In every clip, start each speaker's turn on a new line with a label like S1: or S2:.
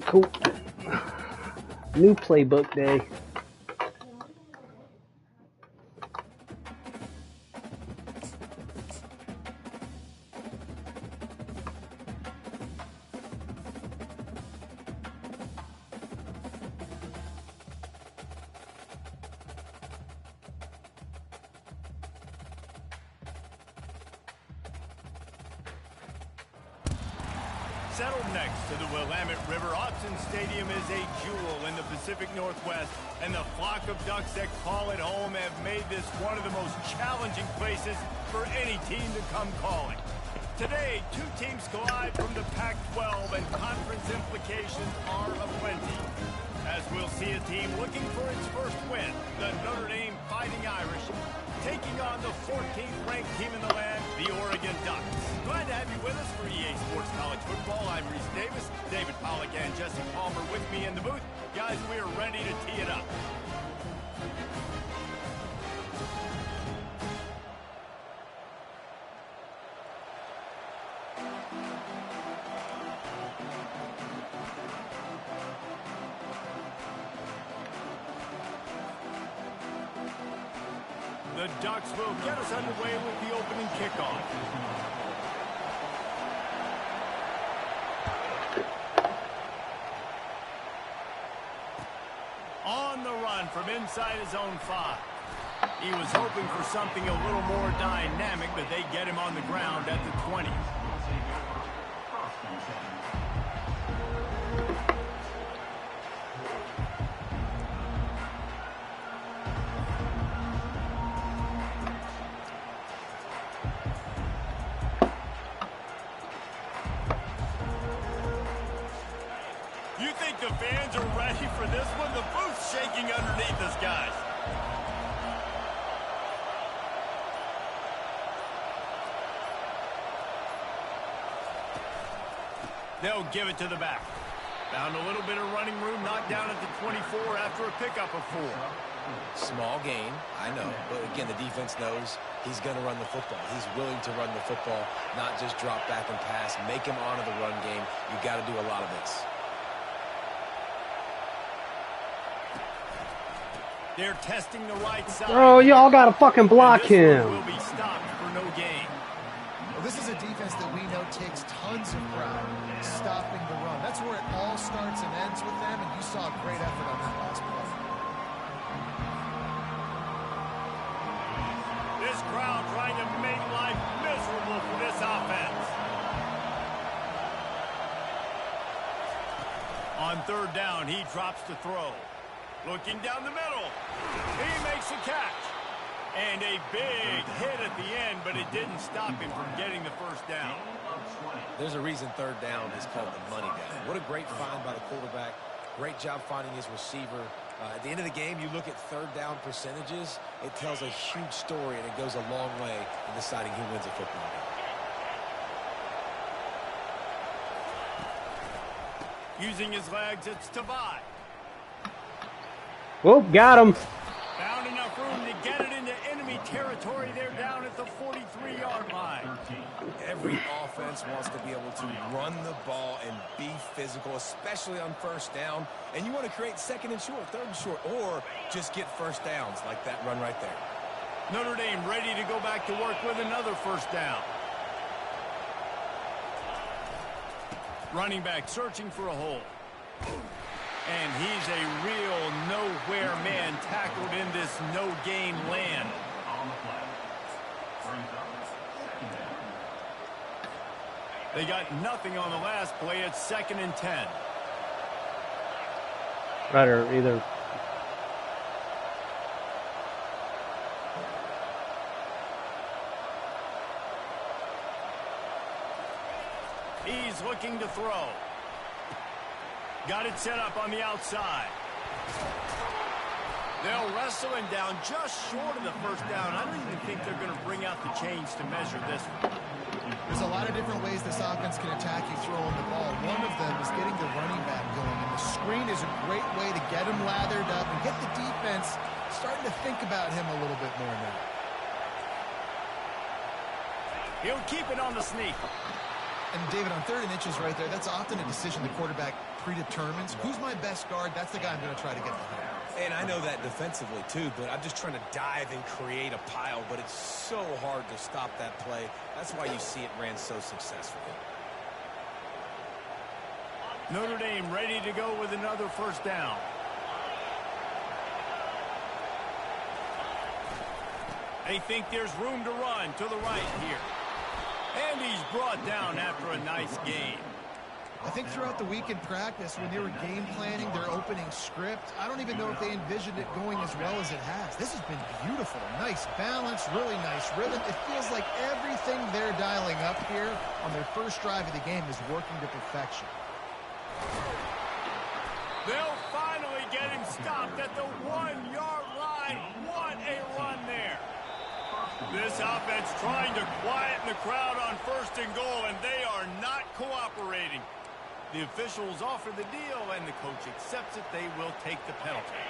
S1: Cool. New playbook day.
S2: Settled next to the Willamette River, Autzen Stadium is a jewel in the Pacific Northwest, and the flock of Ducks that call it home have made this one of the most challenging places for any team to come calling. Today, two teams collide from the Pac-12, and conference implications are aplenty. As we'll see a team looking for its first win, the Notre Dame Fighting Irish, taking on the 14th ranked team in the land, the Oregon Ducks. Glad to have you with us for EA Sports College Football. I'm Reese Davis, David Pollack and Jesse Palmer with me in the booth. Guys, we are ready to tee it up. The Ducks will get us underway with the opening kickoff. On the run from inside his own 5. He was hoping for something a little more dynamic, but they get him on the ground at the 20. You think the fans are ready for this one? The booth's shaking underneath us, guys. They'll give it to the back. Found a little bit of running room, knocked down at the 24 after a pickup of 4.
S3: Small gain, I know. But again, the defense knows he's going to run the football. He's willing to run the football, not just drop back and pass. Make him honor the run game. You got to do a lot of this.
S2: They're testing the right side.
S1: Bro, y'all gotta fucking block him.
S2: Will be stopped for no gain.
S4: Well, this is a defense that we know takes tons of pride stopping the run. That's where it all starts and ends with them, and you saw a great effort on that last play.
S2: This crowd trying to make life miserable for this offense. On 3rd down, he drops to throw. Looking down the middle. He makes a catch. And a big hit at the end, but it didn't stop him from getting the first down.
S3: There's a reason 3rd down is called the money down. What a great find by the quarterback. Great job finding his receiver. At the end of the game, you look at 3rd down percentages. It tells a huge story, and it goes a long way in deciding who wins a football
S2: game. Using his legs, it's Tavai.
S1: Oh, got him.
S2: Found enough room to get it into enemy territory. They're down at the 43-yard line.
S3: Every offense wants to be able to run the ball and be physical, especially on 1st down. And you want to create 2nd and short, 3rd and short, or just get 1st downs like that run right there.
S2: Notre Dame ready to go back to work with another 1st down. Running back searching for a hole. And he's a real nowhere man tackled in this no-gain land. They got nothing on the last play. It's 2nd and 10.
S1: Right, or either.
S2: He's looking to throw. Got it set up on the outside. They'll wrestle him down just short of the 1st down. I don't even think they're going to bring out the chains to measure this one.
S4: There's a lot of different ways this offense can attack you throwing the ball. One of them is getting the running back going, and the screen is a great way to get him lathered up and get the defense starting to think about him a little bit more now.
S2: He'll keep it on the sneak.
S4: And David, on 3rd and inches right there, that's often a decision the quarterback predetermines. Who's my best guard? That's the guy I'm going to try to get behind.
S3: And I know that defensively, too, but I'm just trying to dive and create a pile, but it's so hard to stop that play. That's why you see it ran so successfully.
S2: Notre Dame ready to go with another first down. They think there's room to run to the right here. And he's brought down after a nice gain.
S4: I think throughout the week in practice, when they were game planning their opening script, I don't even know if they envisioned it going as well as it has. This has been beautiful. Nice balance, really nice rhythm. It feels like everything they're dialing up here on their first drive of the game is working to perfection.
S2: They'll finally get him stopped at the 1-yard line. What a run there. This offense trying to quieten the crowd on 1st and goal, and they are not cooperating. The officials offer the deal, and the coach accepts it. They will take the penalty.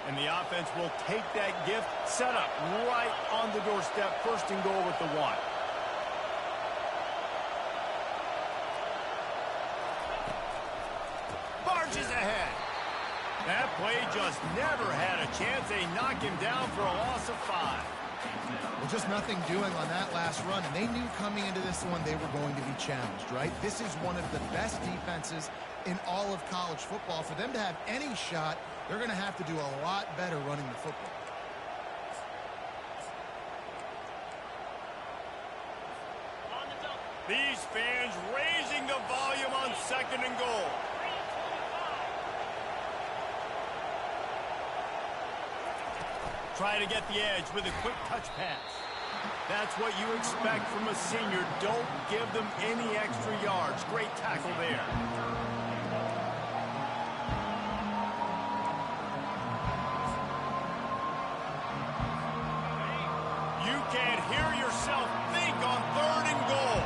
S2: And the offense will take that gift, set up right on the doorstep, 1st and goal with the 1. Barges ahead. That play just never had a chance. They knock him down for a loss of 5.
S4: Well, just nothing doing on that last run, and they knew coming into this one they were going to be challenged, right? This is one of the best defenses in all of college football. For them to have any shot, they're going to have to do a lot better running the football.
S2: These fans raising the volume on 2nd and goal. Try to get the edge with a quick touch pass. That's what you expect from a senior. Don't give them any extra yards. Great tackle there. You can't hear yourself think on 3rd and goal.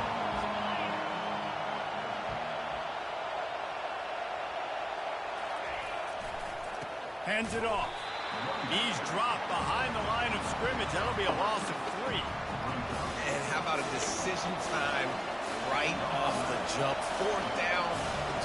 S2: Hands it off. He's dropped behind the line of scrimmage. That'll be a loss of 3.
S3: And how about a decision time right off the jump? 4th down.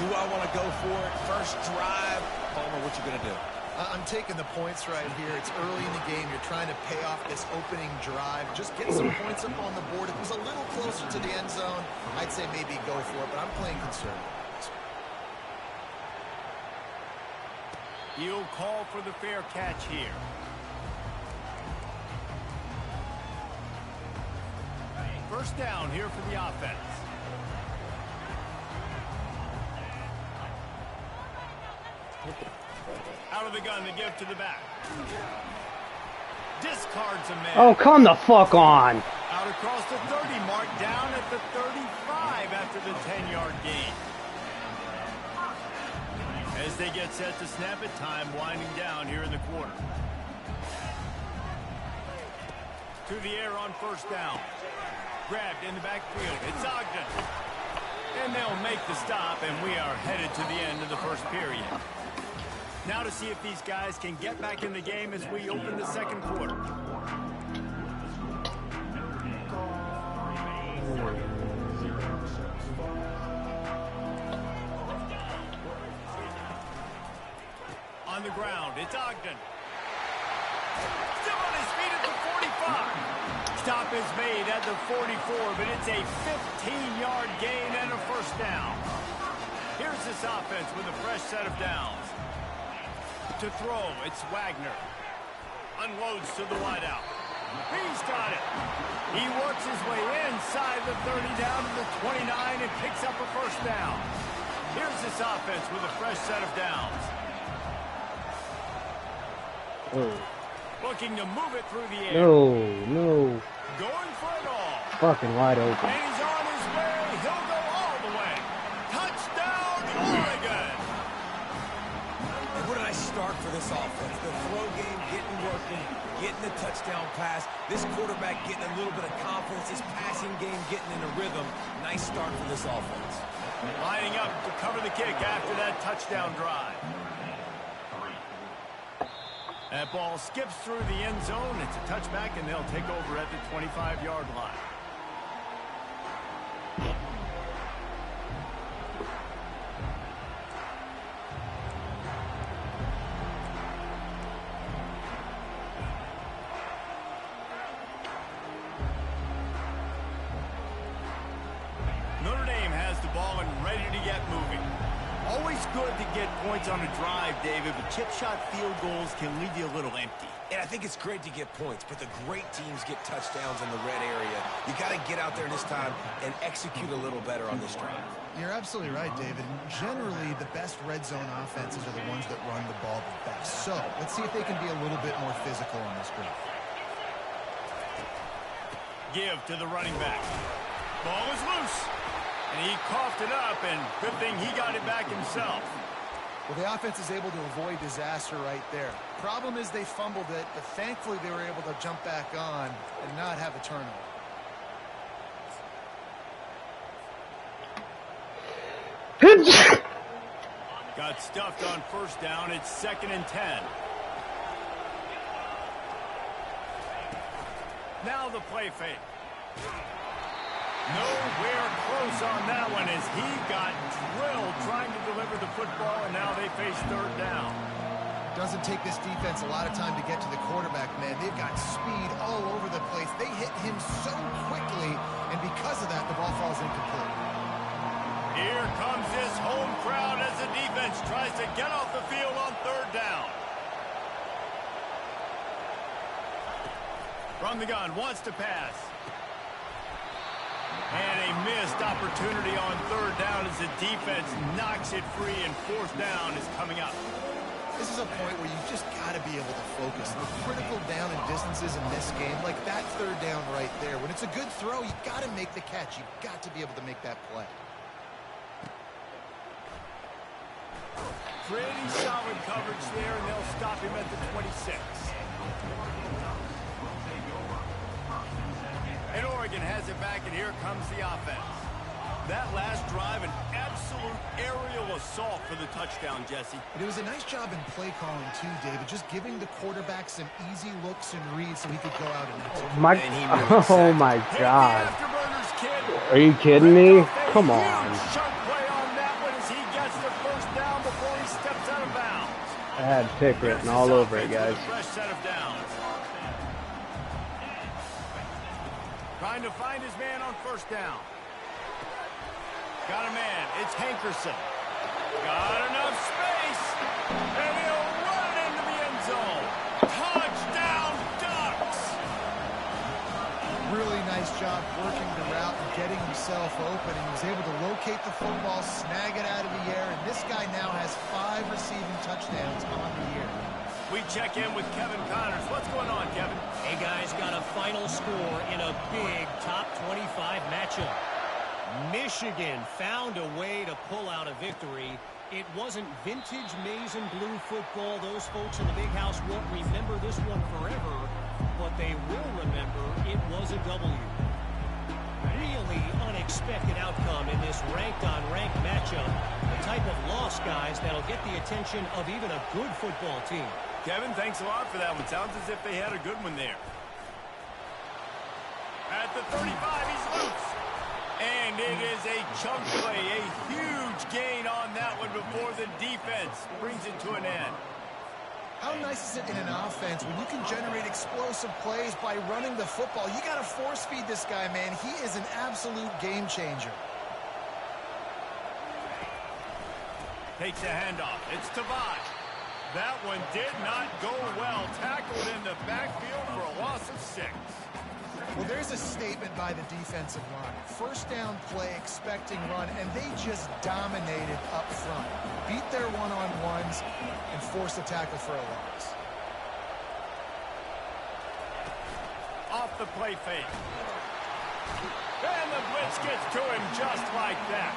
S3: Do I want to go for it? First drive. Palmer, what you going to do?
S4: I'm taking the points right here. It's early in the game. You're trying to pay off this opening drive. Just get some points up on the board. If it was a little closer to the end zone, I'd say maybe go for it, but I'm playing conservative.
S2: He'll call for the fair catch here. First down here for the offense. Out of the gun, the give to the back. Discards a man.
S1: Oh, come the fuck on.
S2: Out across the 30 mark, down at the 35 after the 10-yard gain. As they get set to snap it, time winding down here in the quarter. To the air on first down. Grabbed in the backfield. It's Ogden. And they'll make the stop, and we are headed to the end of the first period. Now to see if these guys can get back in the game as we open the second quarter. On the ground, it's Ogden. Still on his feet at the 45. Stop is made at the 44, but it's a 15-yard gain and a first down. Here's this offense with a fresh set of downs. To throw, it's Wagner. Unloads to the wideout. He's got it. He works his way inside the 30 down to the 29 and picks up a first down. Here's this offense with a fresh set of downs.
S1: Oh.
S2: Looking to move it through the air.
S1: No.
S2: Going for it all.
S1: Fucking wide open.
S2: And he's on his way. He'll go all the way. Touchdown, Oregon.
S3: And where did I start for this offense? The throw game getting working, getting the touchdown pass. This quarterback getting a little bit of confidence. This passing game getting in a rhythm. Nice start for this offense.
S2: Lining up to cover the kick after that touchdown drive. That ball skips through the end zone. It's a touchback, and they'll take over at the 25-yard line. get points on a drive, David, but chip shot field goals can leave you a little empty.
S3: And I think it's great to get points, but the great teams get touchdowns in the red area. You got to get out there this time and execute a little better on this drive.
S4: You're absolutely right, David. Generally, the best red zone offenses are the ones that run the ball the best. So let's see if they can be a little bit more physical on this drive.
S2: Give to the running back. Ball is loose. And he coughed it up, and good thing he got it back himself.
S4: Well, the offense is able to avoid disaster right there. Problem is they fumbled it, but thankfully they were able to jump back on and not have a turnover.
S2: Got stuffed on first down. It's 2nd and 10. Now the play fake. Nowhere close on that one as he got drilled trying to deliver the football, and now they face 3rd down.
S4: Doesn't take this defense a lot of time to get to the quarterback, man. They've got speed all over the place. They hit him so quickly, and because of that, the ball falls incomplete.
S2: Here comes this home crowd as the defense tries to get off the field on 3rd down. From the gun, wants to pass. And a missed opportunity on 3rd down as the defense knocks it free, and 4th down is coming up.
S4: This is a point where you just got to be able to focus. The critical down and distances in this game, like that 3rd down right there. When it's a good throw, you got to make the catch. You got to be able to make that play.
S2: Pretty solid coverage there, and they'll stop him at the 26. And Oregon has it back, and here comes the offense. That last drive, an absolute aerial assault for the touchdown, Jesse.
S4: But it was a nice job in play calling, too, David. Just giving the quarterback some easy looks and reads so he could go out and execute.
S1: Oh, my God. Are you kidding me? Come on. I had pick written all over it, guys.
S2: Trying to find his man on 1st down. Got a man. It's Hankerson. Got enough space. And he'll run it into the end zone. Touchdown, Ducks!
S4: Really nice job working the route and getting himself open. He was able to locate the football, snag it out of the air, and this guy now has 5 receiving touchdowns on the year.
S2: We check in with Kevin Connors. What's going on, Kevin?
S5: Hey, guys, got a final score in a big top 25 matchup. Michigan found a way to pull out a victory. It wasn't vintage maize and blue football. Those folks in the big house won't remember this one forever, but they will remember it was a W. Really unexpected outcome in this ranked-on-ranked matchup. The type of loss, guys, that'll get the attention of even a good football team.
S2: Kevin, thanks a lot for that one. Sounds as if they had a good one there. At the 35, he's loose. And it is a chunk play, a huge gain on that one before the defense brings it to an end.
S4: How nice is it in an offense when you can generate explosive plays by running the football? You got to force feed this guy, man. He is an absolute game changer.
S2: Takes a handoff. It's Tavai. That one did not go well. Tackled in the backfield for a loss of 6.
S4: Well, there's a statement by the defensive line. 1st down play, expecting run, and they just dominated up front. Beat their one-on-ones and forced a tackle for a loss.
S2: Off the play fake. And the blitz gets to him just like that.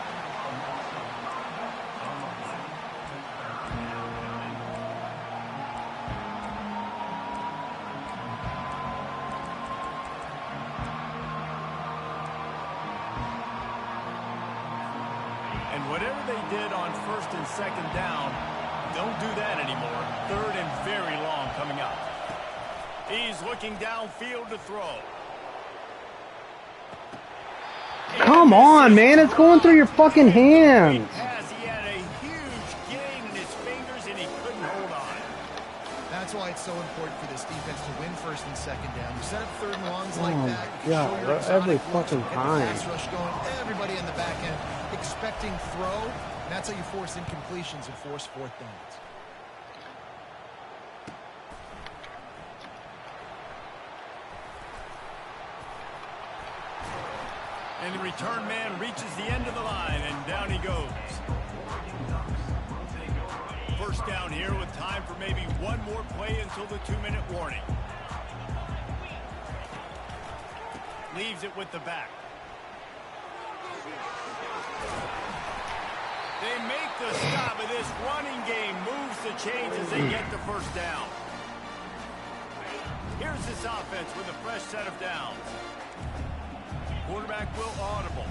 S2: Whatever they did on 1st and 2nd down, don't do that anymore. 3rd and very long coming up. He's looking downfield to throw.
S1: Come on, man. It's going through your fucking hands.
S2: He had a huge gain in his fingers, and he couldn't hold on.
S4: That's why it's so important for this defense to win 1st and 2nd down. You set up 3rd and longs like that. You
S1: God,
S4: show your
S1: every
S4: exotic looks,
S1: fucking
S4: get the
S1: time.
S4: pass rush going. Everybody in the back end expecting throw. And that's how you force incompletions and force fourth downs.
S2: And the return man reaches the end of the line, and down he goes. First down here with time for maybe one more play until the 2-minute warning. Leaves it with the back. They make the stop, and this running game moves the chains as they get the first down. Here's this offense with a fresh set of downs. Quarterback will audible.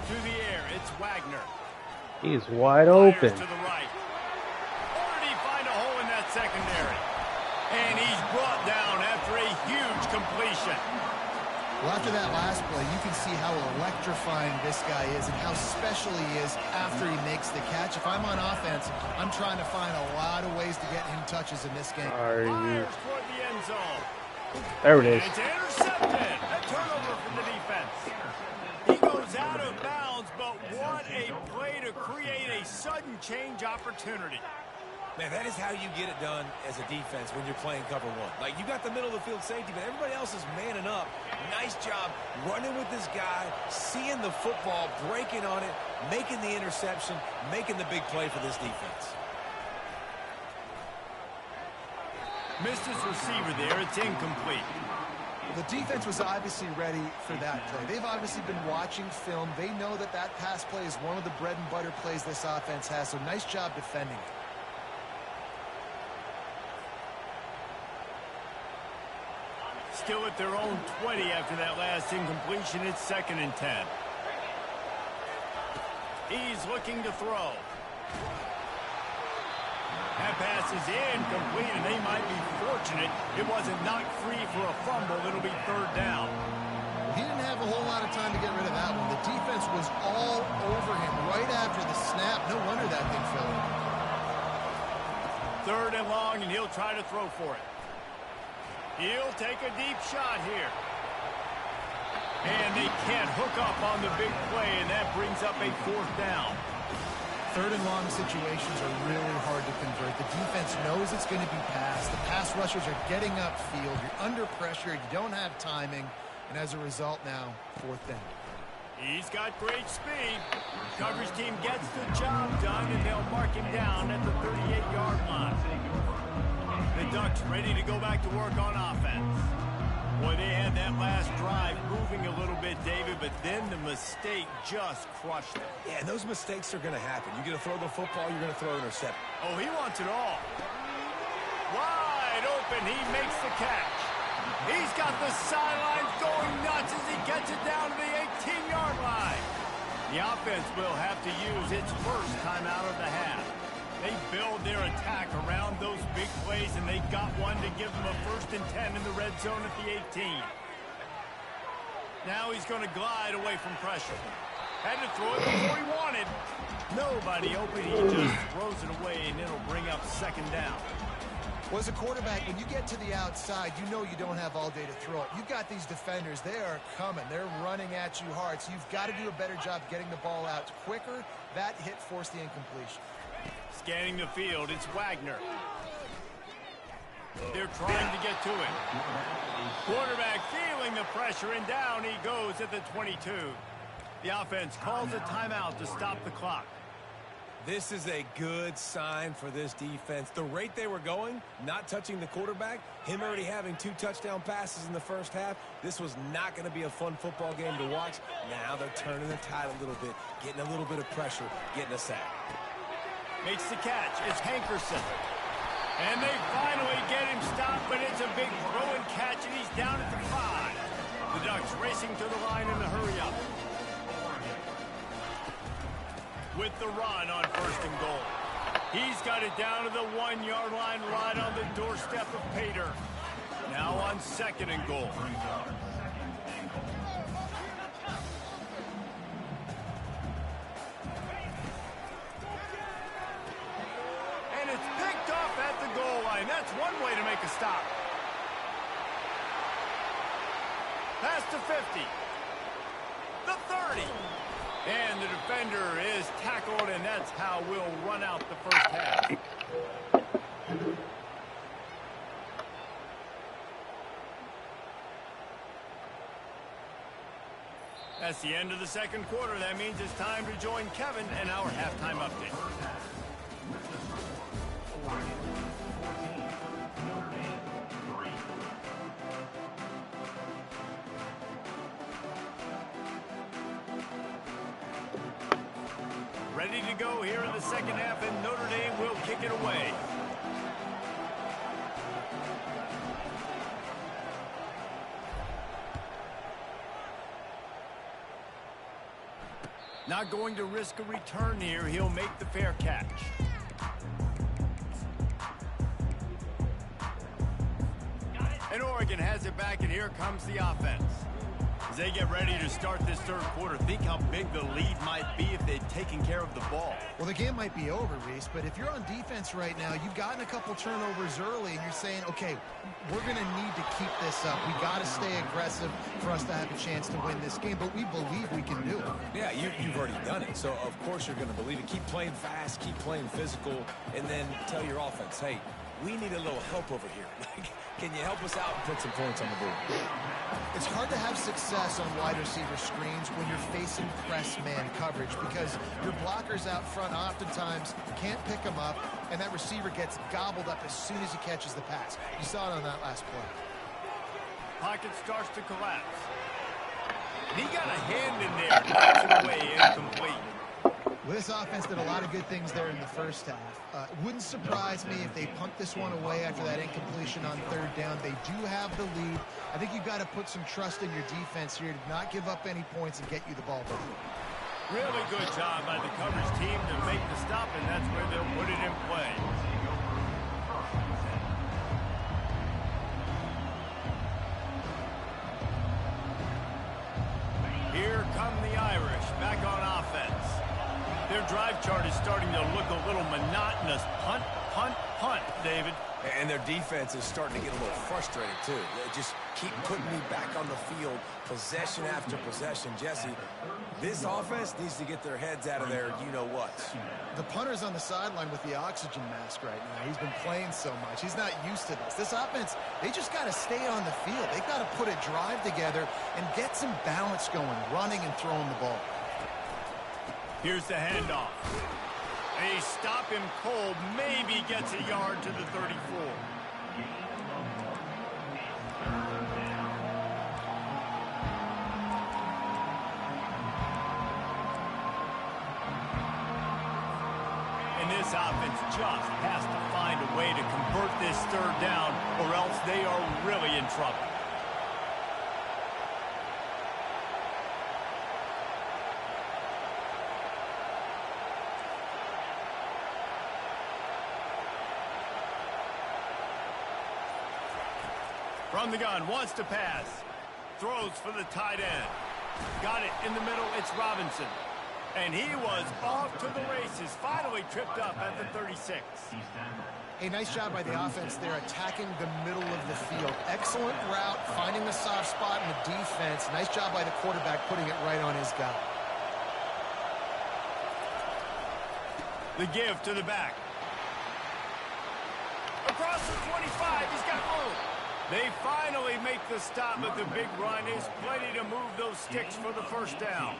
S2: To the air, it's Wagner.
S1: He's wide open.
S2: To the right. Or did he find a hole in that secondary? And he's brought down after a huge completion.
S4: Well, after that last play, you can see how electrifying this guy is and how special he is after he makes the catch. If I'm on offense, I'm trying to find a lot of ways to get him touches in this game.
S2: Fires toward the end zone.
S1: There it is.
S2: It's intercepted. A turnover from the defense. He goes out of bounds, but what a play to create a sudden change opportunity.
S3: Man, that is how you get it done as a defense when you're playing cover one. Like, you got the middle of the field safety, but everybody else is manning up. Nice job running with this guy, seeing the football, breaking on it, making the interception, making the big play for this defense.
S2: Missed his receiver there. It's incomplete.
S4: The defense was obviously ready for that play. They've obviously been watching film. They know that that pass play is one of the bread and butter plays this offense has, so nice job defending it.
S2: Still at their own 20 after that last incompletion. It's 2nd and 10. He's looking to throw. That pass is incomplete, and they might be fortunate it wasn't knocked free for a fumble. It'll be 3rd down.
S4: He didn't have a whole lot of time to get rid of that one. The defense was all over him right after the snap. No wonder that thing fell in.
S2: 3rd and long, and he'll try to throw for it. He'll take a deep shot here. And they can't hook up on the big play, and that brings up a 4th down.
S4: 3rd and long situations are really hard to convert. The defense knows it's going to be passed. The pass rushers are getting upfield. You're under pressure. You don't have timing. And as a result now, 4th down.
S2: He's got great speed. Coverage team gets the job done, and they'll mark him down at the 38-yard line. The Ducks ready to go back to work on offense. Boy, they had that last drive moving a little bit, David, but then the mistake just crushed them.
S3: Yeah, and those mistakes are going to happen. You're going to throw the football, you're going to throw an interception.
S2: Oh, he wants it all. Wide open, he makes the catch. He's got the sidelines going nuts as he gets it down to the 18-yard line. The offense will have to use its first timeout of the half. They build their attack around those big plays, and they got one to give them a 1st and 10 in the red zone at the 18. Now he's going to glide away from pressure. Had to throw it before he wanted. Nobody open. He just throws it away, and it'll bring up 2nd down.
S4: Well, as a quarterback, when you get to the outside, you know you don't have all day to throw it. You've got these defenders. They are coming. They're running at you hard, so you've got to do a better job getting the ball out quicker. That hit forced the incompletion.
S2: Scanning the field, it's Wagner. They're trying to get to it. Quarterback feeling the pressure, and down he goes at the 22. The offense calls a timeout to stop the clock.
S3: This is a good sign for this defense. The rate they were going, not touching the quarterback, him already having 2 touchdown passes in the first half, this was not going to be a fun football game to watch. Now they're turning the tide a little bit, getting a little bit of pressure, getting a sack.
S2: Makes the catch. It's Hankerson. And they finally get him stopped, but it's a big throw and catch, and he's down at the 5. The Ducks racing to the line in the hurry-up. With the run on 1st and goal. He's got it down to the 1-yard line right on the doorstep of Pater. Now on 2nd and goal. And it's picked off at the goal line. That's one way to make a stop. Past the 50. The 30. And the defender is tackled, and that's how we'll run out the first half. That's the end of the second quarter. That means it's time to join Kevin and our halftime update. Ready to go here in the second half, and Notre Dame will kick it away. Not going to risk a return here. He'll make the fair catch. And Oregon has it back, and here comes the offense. As they get ready to start this third quarter, think how big the lead might be if they'd taken care of the ball.
S4: Well, the game might be over, Reese, but if you're on defense right now, you've gotten a couple turnovers early, and you're saying, okay, we're going to need to keep this up. We got to stay aggressive for us to have a chance to win this game, but we believe we can do it.
S3: Yeah, you've already done it, so of course you're going to believe it. Keep playing fast, keep playing physical, and then tell your offense, hey, we need a little help over here. Can you help us out and put some points on the board?
S4: It's hard to have success on wide receiver screens when you're facing press man coverage because your blockers out front oftentimes can't pick them up, and that receiver gets gobbled up as soon as he catches the pass. You saw it on that last play.
S2: Pocket starts to collapse. And he got a hand in there. Knocks it away, incomplete.
S4: Well, this offense did a lot of good things there in the first half. Wouldn't surprise me if they punt this one away after that incompletion on third down. They do have the lead. I think you've got to put some trust in your defense here to not give up any points and get you the ball back.
S2: Really good job by the coverage team to make the stop, and that's where they'll put it in play. Here come the Irish back on offense. Their drive chart is starting to look a little monotonous. Punt, punt, punt, David.
S3: And their defense is starting to get a little frustrated, too. They just keep putting me back on the field, possession after possession. Jesse, this offense needs to get their heads out of there, you-know-what.
S4: The punter's on the sideline with the oxygen mask right now. He's been playing so much. He's not used to this. This offense, they just got to stay on the field. They've got to put a drive together and get some balance going, running and throwing the ball.
S2: Here's the handoff. They stop him cold, maybe gets a yard to the 34. And this offense just has to find a way to convert this third down, or else they are really in trouble. From the gun, wants to pass. Throws for the tight end. Got it in the middle, it's Robinson. And he was off to the races, finally tripped up at the 36.
S4: Hey, nice job by the offense there, attacking the middle of the field. Excellent route, finding the soft spot in the defense. Nice job by the quarterback putting it right on his guy.
S2: The give to the back. Across the 25, he's got room. They finally make the stop, but the big run is plenty to move those sticks for the first down.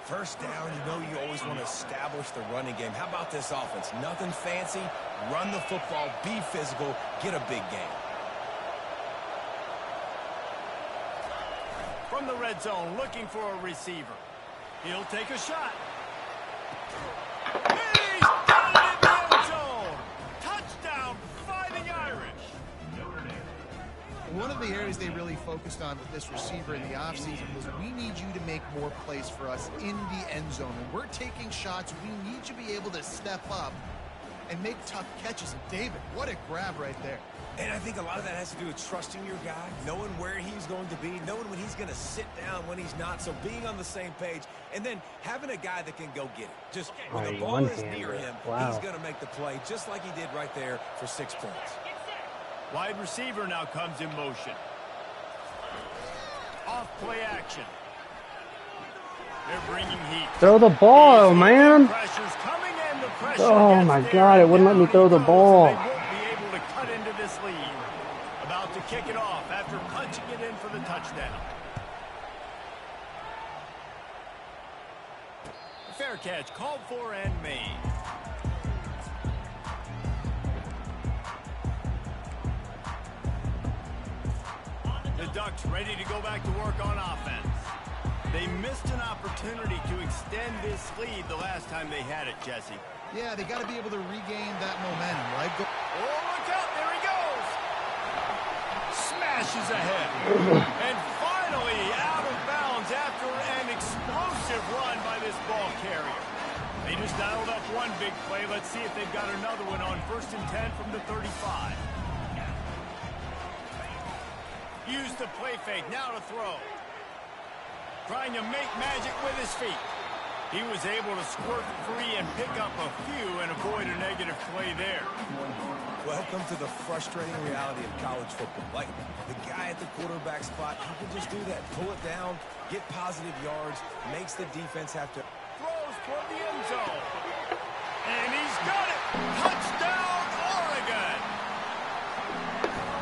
S3: First down, you always want to establish the running game. How about this offense? Nothing fancy. Run the football, be physical, get a big gain.
S2: From the red zone, looking for a receiver. He'll take a shot. He's got it in the end zone. Touchdown, Fighting Irish.
S4: One of the areas they really focused on with this receiver in the offseason was we need you to make more plays for us in the end zone. When we're taking shots, we need you to be able to step up and make tough catches. And David, what a grab right there.
S3: And I think a lot of that has to do with trusting your guy, knowing where he's going to be, knowing when he's going to sit down, when he's not. So being on the same page, and then having a guy that can go get it. Just when the ball is near him, he's going to make the play just like he did right there for 6 points.
S2: Wide receiver now comes in motion. Off play action. They're bringing heat.
S1: Throw the ball, man.
S2: Pressure's coming in. The pressure
S1: Oh, my God. It wouldn't let me throw the
S2: They
S1: ball.
S2: won't be able to cut into this lead. About to kick it off after punching it in for the touchdown. Fair catch called for and made. The Ducks ready to go back to work on offense. They missed an opportunity to extend this lead the last time they had it, Jesse.
S4: Yeah, they got to be able to regain that momentum, right?
S2: Oh, look out. There he goes. Smashes ahead. And finally out of bounds after an explosive run by this ball carrier. They just dialed up one big play. Let's see if they've got another one on 1st and 10 from the 35. Use the play fake. Now to throw. Trying to make magic with his feet. He was able to squirt free and pick up a few and avoid a negative play there.
S3: Welcome to the frustrating reality of college football. Like, the guy at the quarterback spot, he can just do that. Pull it down, get positive yards, makes the defense have to...
S2: Throws toward the end zone. And he's got it. Touchdown, Oregon.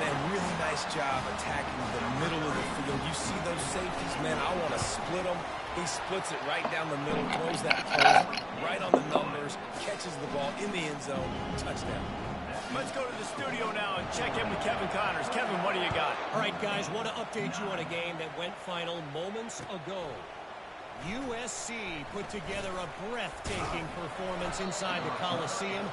S3: Man, really nice job attacking the middle of the field. You see those safeties, man, I want to split them. He splits it right down the middle, throws that close, right on the numbers, catches the ball in the end zone, touchdown.
S2: Let's go to the studio now and check in with Kevin Connors. Kevin, what do you got?
S5: All right, guys, want to update you on a game that went final moments ago. USC put together a breathtaking performance inside the Coliseum.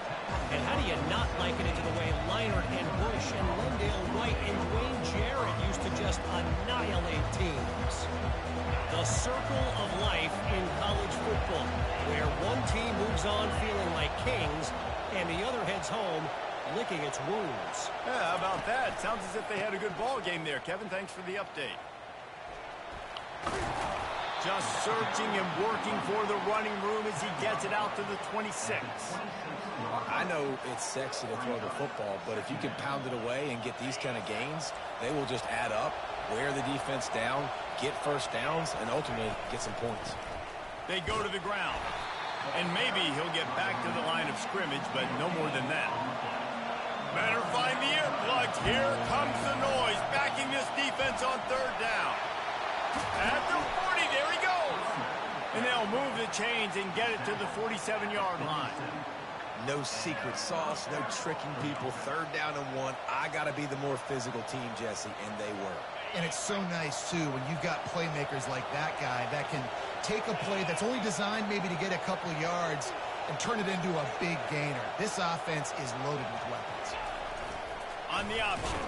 S5: And how do you not liken it to the way Leinart and Bush and Lendale White and Dwayne Jarrett used to just annihilate teams? The circle of life in college football, where one team moves on feeling like kings and the other heads home licking its wounds.
S2: Yeah, how about that? Sounds as if they had a good ball game there. Kevin, thanks for the update. Just searching and working for the running room as he gets it out to the 26.
S3: I know it's sexy to throw the football, but if you can pound it away and get these kind of gains, they will just add up, wear the defense down, get first downs, and ultimately get some points.
S2: They go to the ground. And maybe he'll get back to the line of scrimmage, but no more than that. Better find the earplugs. Here comes the noise, backing this defense on 3rd down. At the 40, there he goes. And they'll move the chains and get it to the 47-yard line.
S3: No secret sauce, no tricking people. 3rd down and 1. I got to be the more physical team, Jesse, and they were.
S4: And it's so nice, too, when you've got playmakers like that guy that can take a play that's only designed maybe to get a couple of yards and turn it into a big gainer. This offense is loaded with weapons.
S2: On the option.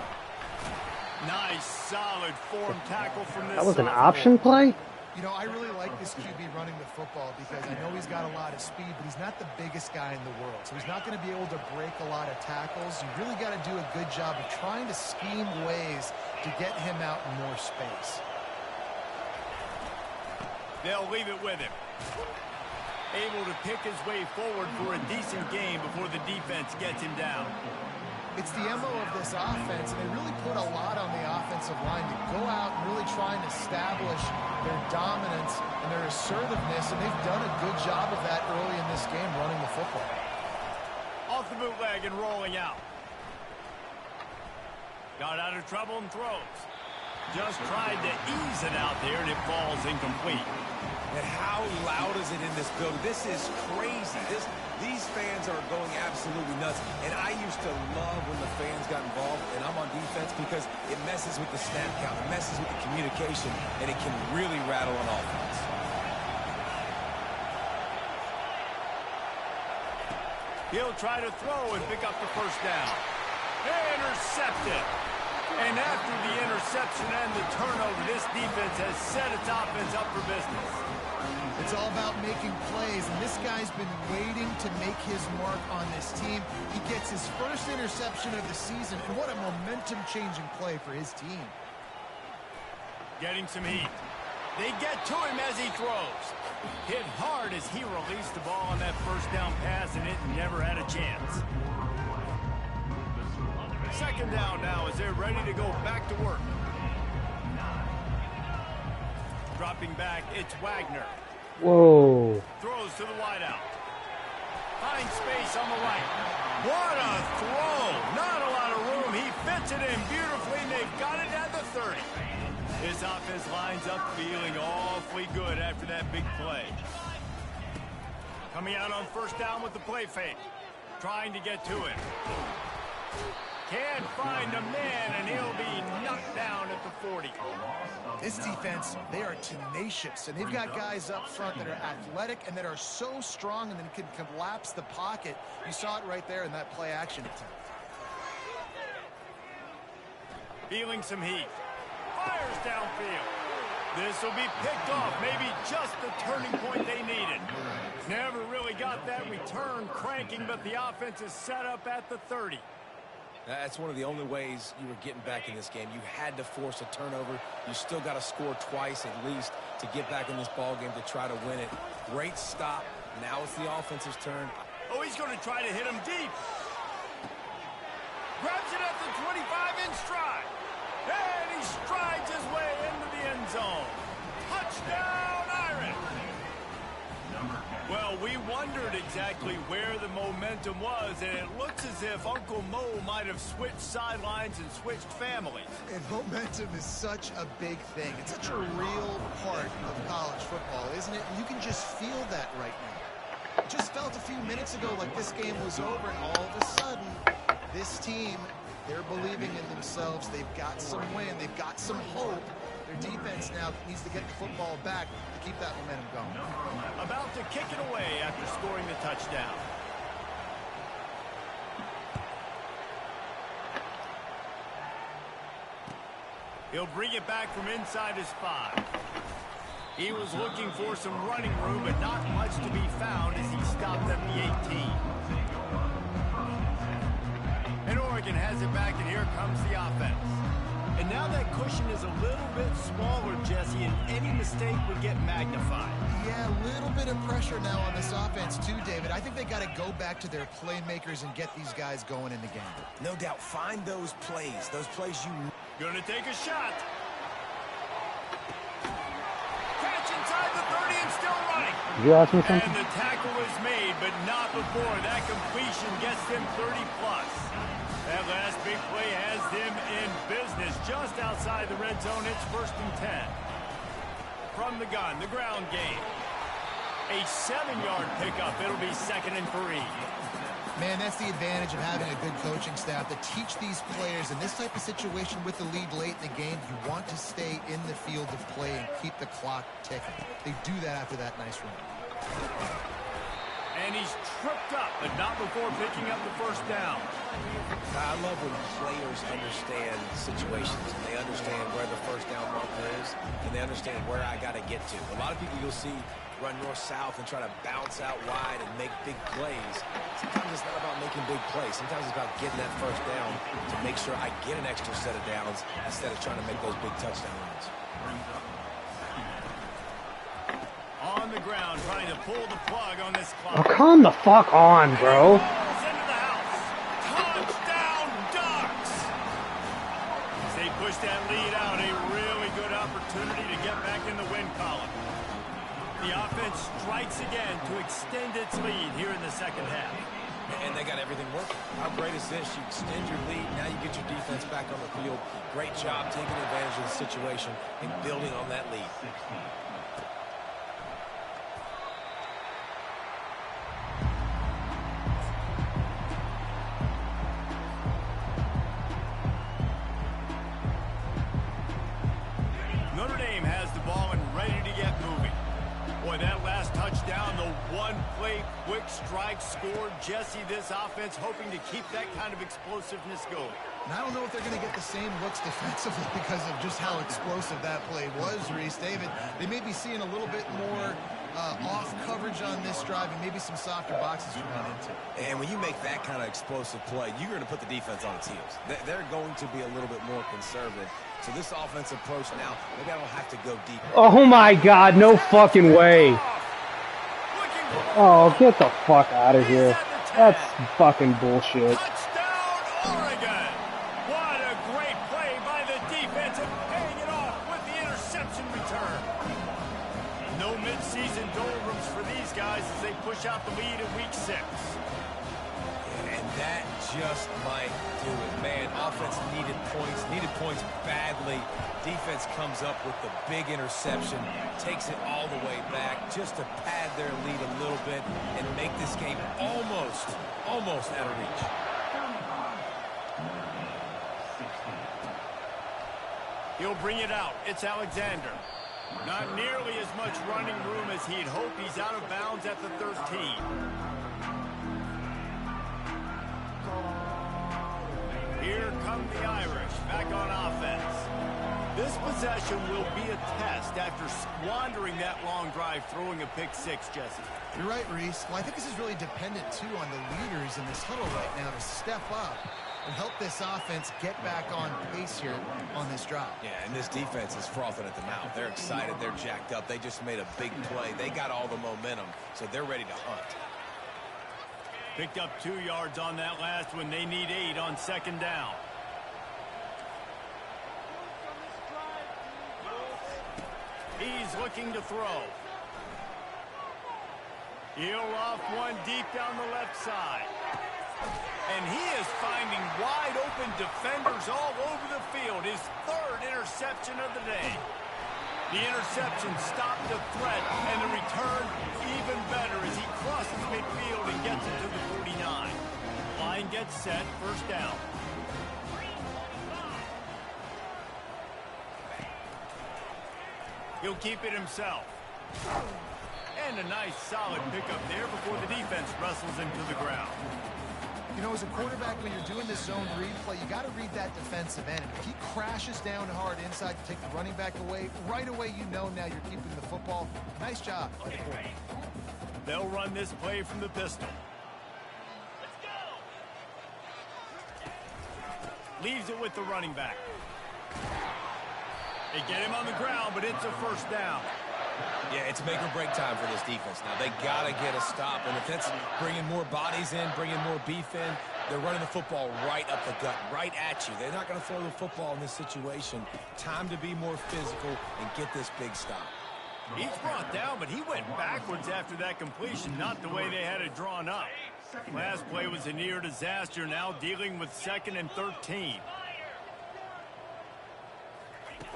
S2: Nice, solid form tackle from this.
S1: That was an
S2: sophomore.
S1: option play?
S4: You know, I really like this QB running the football because I know he's got a lot of speed, but he's not the biggest guy in the world. So he's not going to be able to break a lot of tackles. You really got to do a good job of trying to scheme ways to get him out in more space.
S2: They'll leave it with him. Able to pick his way forward for a decent game before the defense gets him down.
S4: It's the MO of this offense, and they really put a lot on the offensive line to go out and really try and establish their dominance and their assertiveness, and they've done a good job of that early in this game, running the football.
S2: Off the bootleg and rolling out. Got out of trouble and throws. Just tried to ease it out there, and it falls incomplete.
S3: And how loud is it in this building? This is crazy. These fans are going absolutely nuts. And I used to love when the fans got involved, and I'm on defense because it messes with the snap count, it messes with the communication, and it can really rattle an offense.
S2: He'll try to throw and pick up the 1st down. Intercepted. And after the interception and the turnover, this defense has set its offense up for business.
S4: It's all about making plays, and this guy's been waiting to make his mark on this team. He gets his first interception of the season, and what a momentum-changing play for his team.
S2: Getting some heat. They get to him as he throws. Hit hard as he released the ball on that 1st down pass, and it never had a chance. 2nd down now as they're ready to go back to work. Dropping back, it's Wagner.
S1: Whoa.
S2: Throws to the wideout. Finds space on the right. What a throw. Not a lot of room. He fits it in beautifully, and they've got it at the 30. This offense lines up feeling awfully good after that big play. Coming out on first down with the play fake. Trying to get to it. Can't find a man, and he'll be knocked down at the 40.
S4: This defense, they are tenacious, and they've got guys up front that are athletic and that are so strong and then can collapse the pocket. You saw it right there in that play action attempt.
S2: Feeling some heat. Fires downfield. This will be picked off. Maybe just the turning point they needed. Never really got that return cranking, but the offense is set up at the 30.
S3: That's one of the only ways you were getting back in this game. You had to force a turnover. You still got to score twice at least to get back in this ball game to try to win it. Great stop. Now it's the offense's turn.
S2: Oh, he's going to try to hit him deep. Grabs it at the 25 in stride. And he strides his way into the end zone. Touchdown, Irish. Well, we wondered exactly where the momentum was, and it looks as if Uncle Mo might have switched sidelines and switched families.
S4: And momentum is such a big thing. It's such a real part of college football, isn't it? And you can just feel that right now. It just felt a few minutes ago like this game was over, and all of a sudden, this team, they're believing in themselves. They've got some win. They've got some hope. Their defense now needs to get the football back to keep that momentum going.
S2: About to kick it away after scoring the touchdown. He'll bring it back from inside his 5. He was looking for some running room, but not much to be found as he stopped at the 18. And Oregon has it back, and here comes the offense. And now that cushion is a little bit smaller, Jesse, and any mistake would get magnified.
S4: Yeah, a little bit of pressure now on this offense too, David. I think they got to go back to their playmakers and get these guys going in the game.
S3: No doubt. Find those plays you...
S2: Gonna take a shot. Catch inside the 30 and still running.
S1: Did you ask me something?
S2: And the tackle is made, but not before that completion gets them 30+. That last big play has them in business just outside the red zone. It's 1st and 10. From the gun, the ground game. A 7-yard pickup. It'll be 2nd and 3.
S4: Man, that's the advantage of having a good coaching staff to teach these players in this type of situation with the lead late in the game. You want to stay in the field of play and keep the clock ticking. They do that after that nice run.
S2: And he's tripped up, but not before picking up the 1st down.
S3: I love when players understand situations, and they understand where the 1st down marker is, and they understand where I got to get to. A lot of people you'll see run north-south and try to bounce out wide and make big plays. Sometimes it's not about making big plays. Sometimes it's about getting that 1st down to make sure I get an extra set of downs instead of trying to make those big touchdown runs.
S2: On the ground, trying to pull the plug on this clock.
S1: Oh, come the fuck on, bro.
S2: Into the house. Touchdown, Ducks! As they push that lead out, a really good opportunity to get back in the win column. The offense strikes again to extend its lead here in the 2nd half.
S3: And they got everything working. How great is this? You extend your lead, now you get your defense back on the field. Great job taking advantage of the situation and building on that lead.
S2: Notre Dame has the ball and ready to get moving. Boy, that last touchdown, the one-play quick strike scored. Jesse, this offense hoping to keep that kind of explosiveness going.
S4: And I don't know if they're going to get the same looks defensively because of just how explosive that play was, Reese. David, they may be seeing a little bit more off coverage on this drive and maybe some softer boxes to run into.
S3: And when you make that kind of explosive play, you're going to put the defense on its heels. They're going to be a little bit more conservative. So this offensive approach now, maybe I don't have to go deep.
S1: Oh my God, no fucking way. Oh, get the fuck out of here. That's fucking bullshit.
S2: Touchdown, Oregon! What a great play by the defense and paying it off with the interception return. No midseason dole out the lead in week 6.
S3: And that just might do it. Man, offense needed points badly. Defense comes up with the big interception, takes it all the way back just to pad their lead a little bit and make this game almost out of reach.
S2: He'll bring it out. It's Alexander. Not nearly as much running room as he'd hoped. He's out of bounds at the 13. Here come the Irish, back on offense. This possession will be a test after squandering that long drive, throwing a pick 6, Jesse.
S4: You're right, Reese. Well, I think this is really dependent, too, on the leaders in this huddle right now to step up and help this offense get back on pace here on this drive.
S3: Yeah, and this defense is frothing at the mouth. They're excited. They're jacked up. They just made a big play. They got all the momentum, so they're ready to hunt.
S2: Picked up 2 yards on that last one. They need 8 on 2nd down. He's looking to throw. He'll off one deep down the left side. And he is finding wide open defenders all over the field. His 3rd interception of the day. The interception stopped the threat, and the return even better as he crosses midfield and gets it to the 49. Line gets set, 1st down. He'll keep it himself. And a nice solid pickup there before the defense wrestles him to the ground.
S4: You know, as a quarterback, when you're doing this zone read play, you got to read that defensive end. If he crashes down hard inside to take the running back away, right away you know now you're keeping the football. Nice job.
S2: They'll run this play from the pistol. Leaves it with the running back. They get him on the ground, but it's a 1st down.
S3: Yeah, it's make or break time for this defense now. They got to get a stop, and if that's bringing more bodies in, bringing more beef in, they're running the football right up the gut, right at you. They're not going to throw the football in this situation. Time to be more physical and get this big stop.
S2: He's brought down, but he went backwards after that completion, not the way they had it drawn up. Last play was a near disaster, now dealing with 2nd and 13.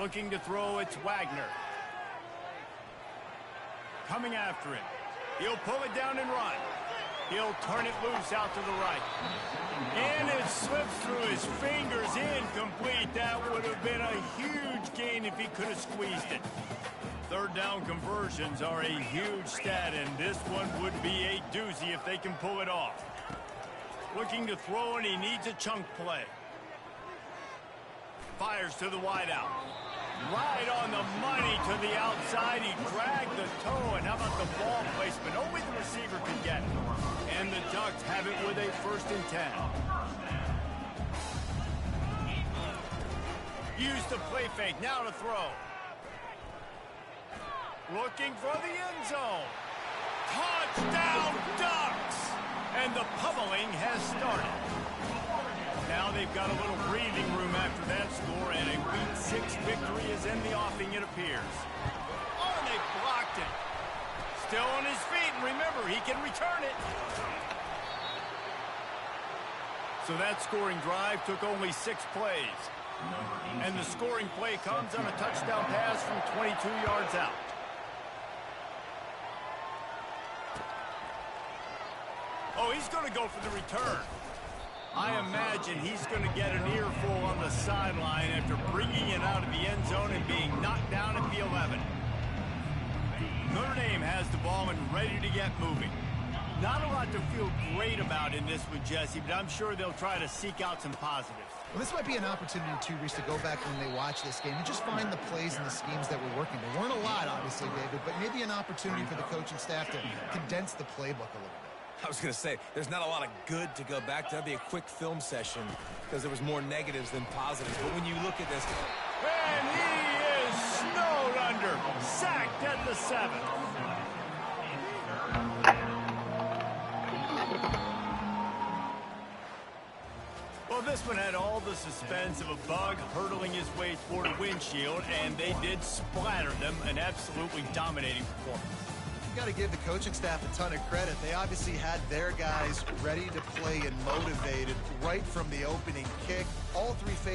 S2: Looking to throw, it's Wagner. Coming after him. He'll pull it down and run. He'll turn it loose out to the right. And it slips through his fingers, incomplete. That would have been a huge gain if he could have squeezed it. 3rd down conversions are a huge stat, and this one would be a doozy if they can pull it off. Looking to throw, and he needs a chunk play. Fires to the wideout. Right on the money to the outside. He dragged the toe, and how about the ball placement? Only the receiver can get it. And the Ducks have it with a 1st and 10. Use the play fake, now to throw. Looking for the end zone. Touchdown, Ducks! And the pummeling has started. Now they've got a little breathing room after that score, and a week 6 victory is in the offing, it appears. Oh, and they blocked it. Still on his feet, and remember, he can return it. So that scoring drive took only 6 plays. And the scoring play comes on a touchdown pass from 22 yards out. Oh, he's going to go for the return. I imagine he's going to get an earful on the sideline after bringing it out of the end zone and being knocked down at the 11. Notre Dame has the ball and ready to get moving. Not a lot to feel great about in this one, Jesse, but I'm sure they'll try to seek out some positives.
S4: Well, this might be an opportunity, too, Reese, to go back when they watch this game and just find the plays and the schemes that were working. There weren't a lot, obviously, David, but maybe an opportunity for the coaching staff to condense the playbook a little bit.
S3: I was going to say, there's not a lot of good to go back to. That'd be a quick film session because there was more negatives than positives. But when you look at this...
S2: And he is snowed under, sacked at the 7. Well, this one had all the suspense of a bug hurtling his way toward a windshield, and they did splatter them, an absolutely dominating performance.
S4: You got to give the coaching staff a ton of credit. They obviously had their guys ready to play and motivated right from the opening kick. All three phases